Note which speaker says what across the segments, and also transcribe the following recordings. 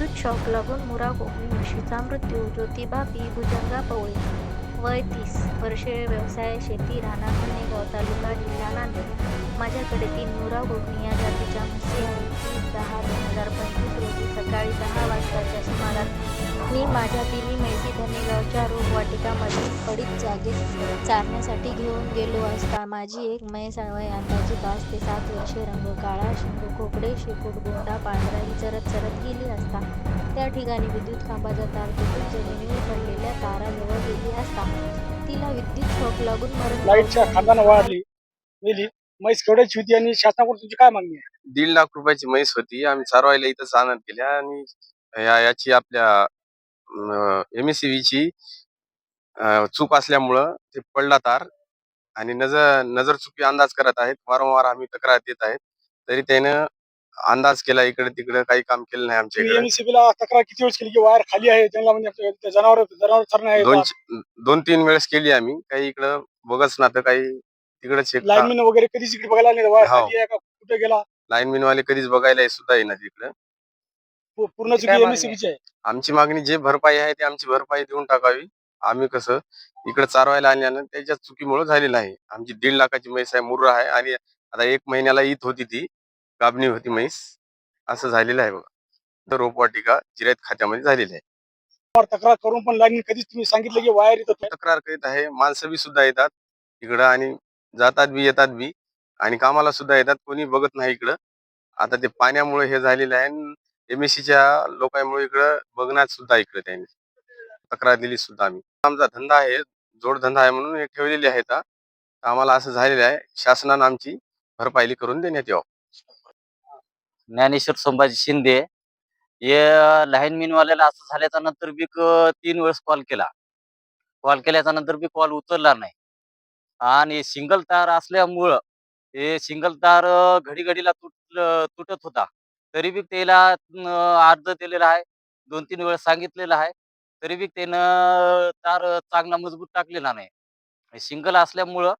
Speaker 1: विद्युत शॉक लागून मुरा कोकणी म्हशीचा मृत्यू. ज्योतिबा पी. भुजंगा पवळे, वय 30 वर्षे, व्यवसाय शेती, राहणार धनेगाव, तालुका जिल्हा नांदेड. माझ्याकडे 3 मुरा कोकणी या जातीच्या म्हशी आहेत. 30/10/2025 रोजी सकाळी 10 वाजताच्या सुमारास मी माझ्या तिन्ही म्हैसी धनेगावच्या रोपवाटिकामधील पडीक जागेत चारण्यासाठी घेऊन गेलो असता माझी एक म्हैस वय अंदाजे 5 ते 7 वर्षे, रंग काळा, शिंग खोकडे, शेपूट गोंडा पांढरा ही चरत चरत गेली असता त्या ठिकाणी विद्युत खांबाचा तार तुटून जमिनीवर पडलेल्या ताराजवळ गेली असता तिला विद्युत शॉक लागून मरण
Speaker 2: लाईटच्या
Speaker 1: पावली आहे.
Speaker 2: खांबानं वाढली गेली. म्हैस केवढ्याची होती आणि शासनाकडून तुमची काय मागणी आहे?
Speaker 3: 1.5 लाख रुपयाची म्हैस होती. आम्ही चारवायला इथं आणत गेल्या आणि याची आपल्या MSCBची चूक असल्यामुळं ते पडला तार आणि नजर चुकी अंदाज करत आहेत. वारंवार आम्ही तक्रार देत आहेत. तरी त्यानं अंदाज केला, इकडे तिकडे काही काम केलं नाही आमच्या
Speaker 2: तुम्ही
Speaker 3: इकडे.
Speaker 2: MSCB तक्रार किती वेळेस केली की वायर खाली आहे त्यांना, म्हणजे जनावर चरणं आहे?
Speaker 3: 2-3 वेळेस केली आम्ही. काही इकडं बघच ना, तर काही तिकडे चेक.
Speaker 2: लाईनमॅन वगैरे कधीच इकडे बघायला नाही वायर
Speaker 3: हो.
Speaker 2: खाली आहे का कुठे गेला?
Speaker 3: लाईनमॅन वाले कधीच बघायला सुद्धा येणार तिकडं.
Speaker 2: पूर्ण चुकी MSCBची आहे.
Speaker 3: आमची मागणी जे भरपाई आहे ते आमची भरपाई देऊन टाकावी. आम्ही कसं इकडे चारवायला आणल्यानं त्याच्या चुकीमुळे झालेलं आहे. आमची 1.5 लाखाची म्हैस आहे, मुर्रा आहे आणि आता 1 महिन्याला ईद होती, ती गाभणी होती म्हैस. असं झालेलं आहे बघा. तर रोपवाटिका जिरायत खात्यामध्ये झालेली आहे.
Speaker 2: तक्रार करून पण लाईन कधीच तुम्ही सांगितलं की वायर इथं
Speaker 3: तक्रार करीत आहे. माणसं बी सुद्धा येतात इकडं आणि जातात बी, येतात बी आणि कामाला सुद्धा येतात. कोणी बघत नाही इकडं. आता ते पाण्यामुळे हे झालेलं आहे. MSCच्या लोकांमुळे इकडं बघण्यात सुद्धा इकडे त्यांनी तक्रार दिली सुद्धा आम्ही. आमचा धंदा आहे, जोडधंदा आहे म्हणून हे ठेवलेले आहेत. आम्हाला असं झालेलं आहे. शासनानं आमची भरपाई करून देण्यात यावं.
Speaker 4: ज्ञानेश्वर संभाजी शिंदे. हे लाईनमॅनवाल्याला असं झाल्याच्या नंतर बी 3 वेळेस कॉल केला. कॉल केल्याच्या नंतर बी कॉल उचलला नाही आणि सिंगल तार असल्यामुळं हे सिंगल तार घडी-घडीला तुटत होता. तरी बी त्याला अर्ज दिलेला आहे. 2-3 वेळेस सांगितलेलं आहे. तरी बी त्यानं तार चांगला मजबूत टाकलेला नाही. सिंगल असल्यामुळं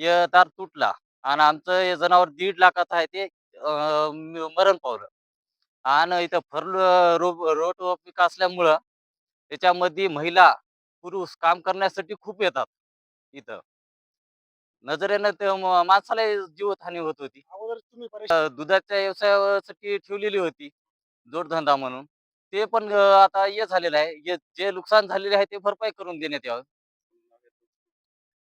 Speaker 4: हे तार तुटला आणि आमचं हे जनावर 1.5 लाखाचं आहे ते मरण पावलं. आणि इथं रोपवाटिका असल्यामुळं त्याच्यामध्ये महिला, पुरुष काम करण्यासाठी खूप येतात इथं. नजरेनं ते माणसाला जीवितहानी होत होती.
Speaker 2: अगोदर तुम्ही
Speaker 4: दुधाच्या व्यवसायासाठी ठेवलेली होती जोडधंदा म्हणून. ते पण आता हे झालेलं आहे. जे नुकसान झालेले आहे ते भरपाई करून देण्यात यावं.